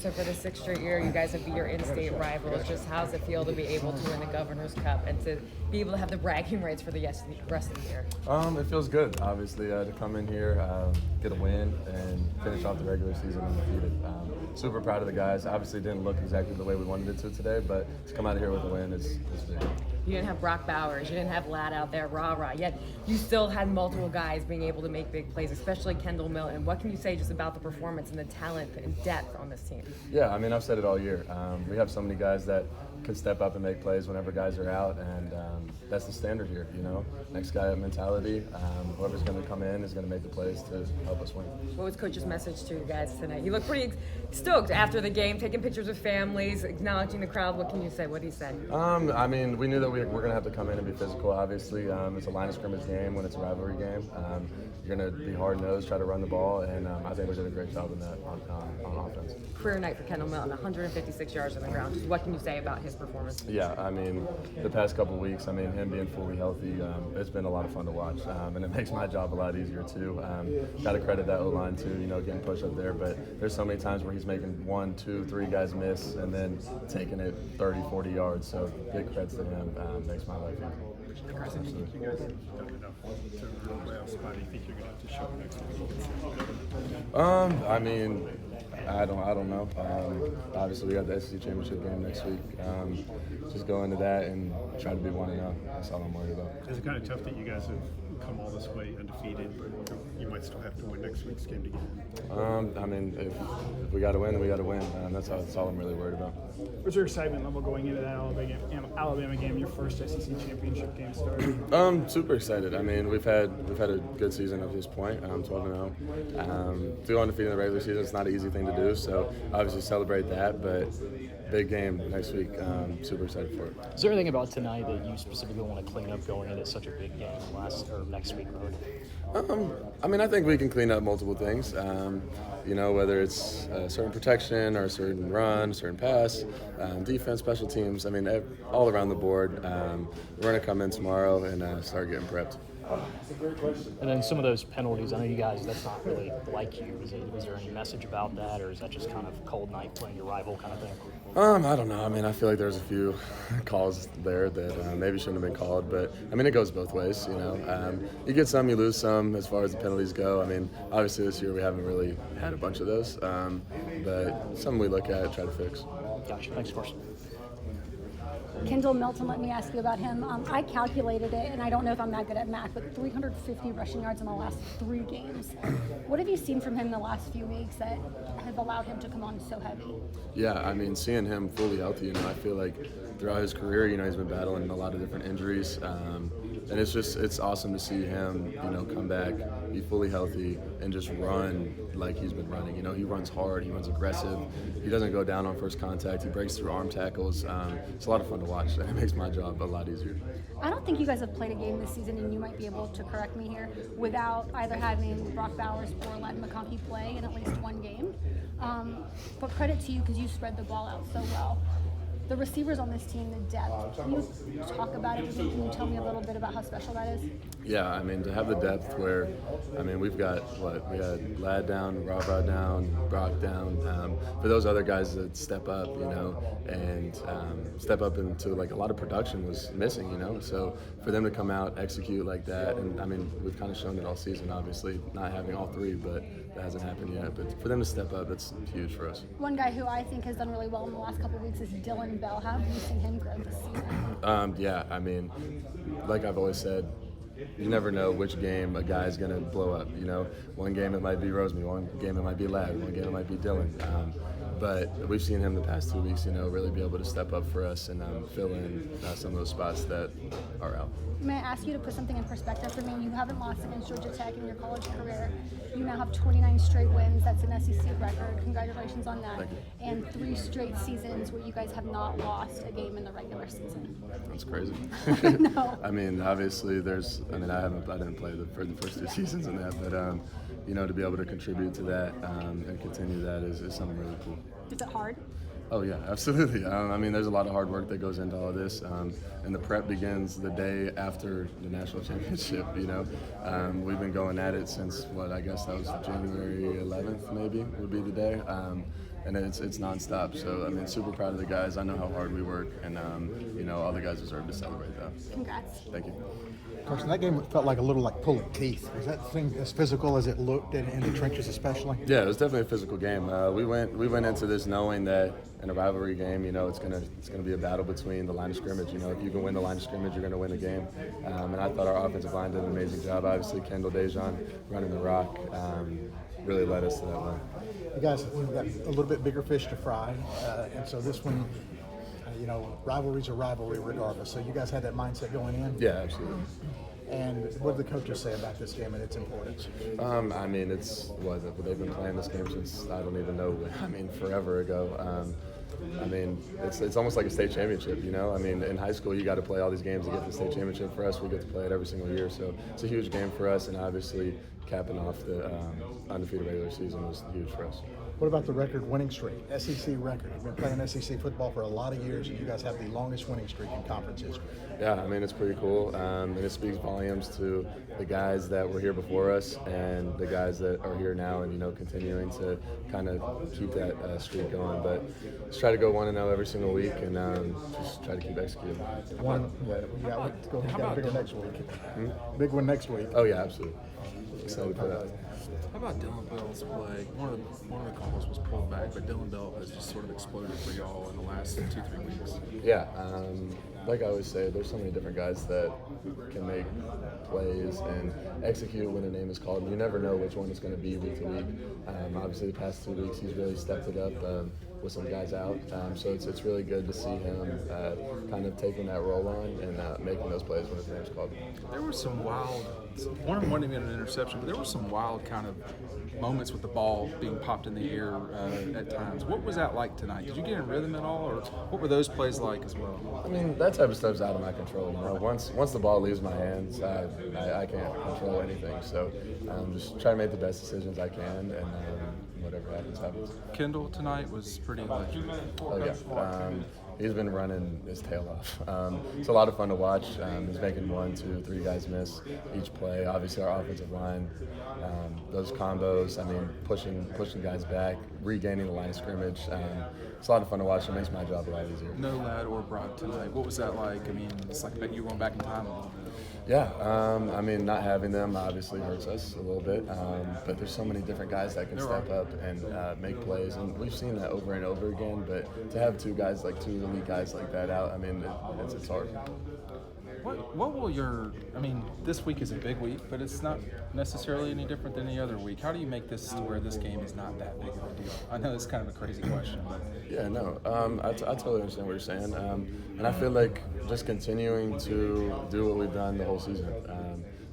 So for the sixth straight year, you guys have beat your in-state rivals. Just how's it feel to be able to win the Governor's Cup and to be able to have the bragging rights for the rest of the year? It feels good, obviously, to come in here, get a win, and finish off the regular season undefeated. Super proud of the guys. Obviously, it didn't look exactly the way we wanted it to today, but to come out of here with a win is big. You didn't have Brock Bowers. You didn't have Ladd out there, rah-rah. Yet you still had multiple guys being able to make big plays, especially Kendall Milton. What can you say just about the performance and the talent and depth on this team? Yeah, I mean, I've said it all year. We have so many guys that can step up and make plays whenever guys are out, and that's the standard here, you know. Next guy up mentality. Whoever's going to come in is going to make the plays to help us win. What was Coach's message to you guys tonight? You look pretty stoked after the game, taking pictures with families, acknowledging the crowd. What can you say? What did he say? I mean, we knew that we're going to have to come in and be physical, obviously. It's a line of scrimmage game when it's a rivalry game. You're going to be hard-nosed, try to run the ball, and I think we did a great job in that on offense. Career night for Kendall Milton, 156 yards on the ground. Just what can you say about his performance? Yeah, I mean, the past couple of weeks, I mean, him being fully healthy, it's been a lot of fun to watch, and it makes my job a lot easier, too. Got to credit that O-line, too, you know, getting pushed up there, but there's so many times where he's making 1, 2, 3 guys miss and then taking it 30, 40 yards, so big credits to him. Makes my life easier. Carson, do you think you guys have done enough to the playoff spot? Do you think you're going to have to show next week? I mean, I don't know. Obviously, we got the SEC championship game next week. Just go into that and try to be 1-0. That's all I'm worried about. Is it kind of tough that you guys have come all this way undefeated, but you might still have to win next week's game to get in? I mean, if we got to win, then we got to win. That's all I'm really worried about. What's your excitement level going into that Alabama game, your first SEC championship game started? Super excited. I mean, we've had a good season up to this point. 12-0. To go undefeated in the regular season, it's not an easy thing to do. So obviously celebrate that, but big game next week. Super excited for it. Is there anything about tonight that you specifically want to clean up going into such a big game next week? I mean, I think we can clean up multiple things. You know, whether it's a certain protection or a certain run, a certain pass, defense, special teams. I mean, all around the board. We're going to come in tomorrow and start getting prepped. That's a great question. And then some of those penalties, I know you guys, that's not really like you. Was there any message about that, or is that just kind of cold night playing your rival kind of thing? I don't know. I mean, I feel like there's a few calls there that maybe shouldn't have been called, but I mean, it goes both ways, you know. You get some, you lose some as far as the penalties go. I mean, obviously this year we haven't really had a bunch of those, but something we look at, try to fix. Gotcha. Thanks, Carson. Kendall Milton, let me ask you about him. I calculated it, and I don't know if I'm that good at math, but 350 rushing yards in the last 3 games. What have you seen from him in the last few weeks that have allowed him to come on so heavy? Yeah, I mean, seeing him fully healthy, you know, I feel like throughout his career, you know, he's been battling a lot of different injuries. And it's awesome to see him, you know, come back, be fully healthy, and just run like he's been running. You know, he runs hard, he runs aggressive, he doesn't go down on first contact, he breaks through arm tackles. It's a lot of fun to watch, and it makes my job a lot easier. I don't think you guys have played a game this season, and you might be able to correct me here, without either having Brock Bowers or Ladd McConkey play in at least one game. But credit to you because you spread the ball out so well. The receivers on this team, the depth, can you talk about it? Can you tell me a little bit about how special that is? Yeah, I mean, to have the depth where, I mean, we've got, we had Ladd down, Rob down, Brock down. For those other guys that step up, you know, and step up into, like, a lot of production was missing, you know. So for them to come out, execute like that, and, I mean, we've kind of shown it all season, obviously, not having all 3, but that hasn't happened yet. But for them to step up, that's huge for us. One guy who I think has done really well in the last couple of weeks is Dylan Bell. How have you seen him grow this season? Yeah, I mean, like I've always said, you never know which game a guy's going to blow up, you know. One game it might be Roseman, one game it might be Ladd, one game it might be Dylan. But we've seen him the past 2 weeks, you know, really be able to step up for us and fill in some of those spots that are out. May I ask you to put something in perspective for me? You haven't lost against Georgia Tech in your college career. You now have 29 straight wins. That's an SEC record. Congratulations on that. Thank you. And 3 straight seasons where you guys have not lost a game in the regular season. That's crazy. No. I mean, obviously, I didn't play for the first 2 seasons in that, but you know, to be able to contribute to that and continue that is something really cool. Is it hard? Oh yeah, absolutely. I mean, there's a lot of hard work that goes into all this, and the prep begins the day after the national championship. We've been going at it since I guess that was January 11th, maybe would be the day, and it's nonstop. So I mean, super proud of the guys. I know how hard we work, and all the guys deserve to celebrate that. Congrats. Thank you. Carson, that game felt like a little like pulling teeth. Was that thing as physical as it looked in the trenches, especially? Yeah, it was definitely a physical game. We went into this knowing that in a rivalry game, it's gonna be a battle between the line of scrimmage. If you can win the line of scrimmage, you're gonna win the game. And I thought our offensive line did an amazing job. Obviously, Kendall Dejan running the rock really led us to that win. You guys have got a little bit bigger fish to fry, and so this one, rivalry's a rivalry regardless. So you guys had that mindset going in. Yeah, absolutely. And what did the coaches say about this game and its importance? I mean, they've been playing this game since I don't even know. Forever ago. It's almost like a state championship. In high school you got to play all these games to get to the state championship. For us, we get to play it every single year, so it's a huge game for us. And obviously, capping off the undefeated regular season was huge for us. What about the record winning streak, SEC record? You've been playing SEC football for a lot of years, and you guys have the longest winning streak in conference history. Yeah, it's pretty cool, and it speaks volumes to the guys that were here before us and the guys that are here now, and continuing to kind of keep that streak going. But just try to go 1-0 every single week, and just try to keep executing. Go ahead, big one next week. Big one next week. Oh yeah, absolutely. Excited for that. How about Dylan Bell's play? One of the calls was pulled back, but Dylan Bell has just sort of exploded for y'all in the last 2-3 weeks. Yeah, like I always say, there's so many different guys that can make plays and execute when their name is called, and you never know which one it's going to be week to week. Obviously, the past 2 weeks, he's really stepped it up with some guys out, so it's really good to see him kind of taking that role on and making those plays when his name's called. There were some wild, one of them wasn't even an interception, but there were some wild kind of moments with the ball being popped in the air at times. What was that like tonight? Did you get in rhythm at all, or what were those plays like as well? That type of stuff's out of my control. Once the ball leaves my hands, I can't control anything. So just try to make the best decisions I can, and whatever happens, happens. Kendall tonight was pretty electric. Oh yeah. He's been running his tail off. It's a lot of fun to watch. He's making 1, 2, 3 guys miss each play. Obviously, our offensive line, those combos. Pushing guys back, regaining the line of scrimmage. It's a lot of fun to watch. It makes my job a lot easier. No Lad or Brock tonight. What was that like? It's like you were going back in time a little bit. Yeah, not having them obviously hurts us a little bit, but there's so many different guys that can step up and make plays, and we've seen that over and over again. But to have two elite guys like that out, it's hard. What will this week is a big week, but it's not necessarily any different than any other week. How do you make this to where this game is not that big of a deal? I know it's kind of a crazy question, but yeah, no, I totally understand what you're saying, and I feel like just continuing to do what we've done the whole season.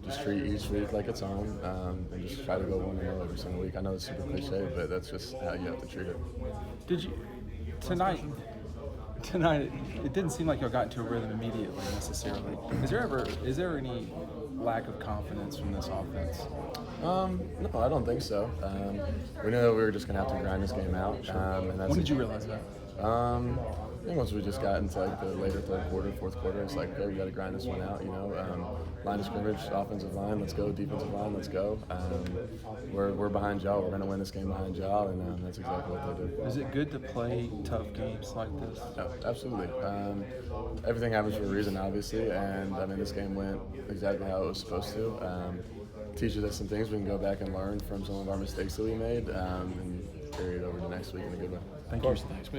Just treat each week like its own, and just try to go 1-0 every single week. I know it's super cliche, but that's just how you have to treat it. Did you tonight? It didn't seem like y'all got into a rhythm immediately necessarily. Is there any lack of confidence from this offense? No, I don't think so. We knew that we were just going to have to grind this game out. And that's When did you realize that? I think once we just got into the later third quarter, fourth quarter, it's like, okay, we got to grind this one out. Line of scrimmage, offensive line, let's go. Defensive line, let's go. We're behind y'all. We're going to win this game behind y'all, and that's exactly what they do. Is it good to play tough games like this? No, absolutely. Everything happens for a reason, obviously, and this game went exactly how it was supposed to. Teaches us some things we can go back and learn from some of our mistakes that we made, and carry it over to next week in a good way. Thank you.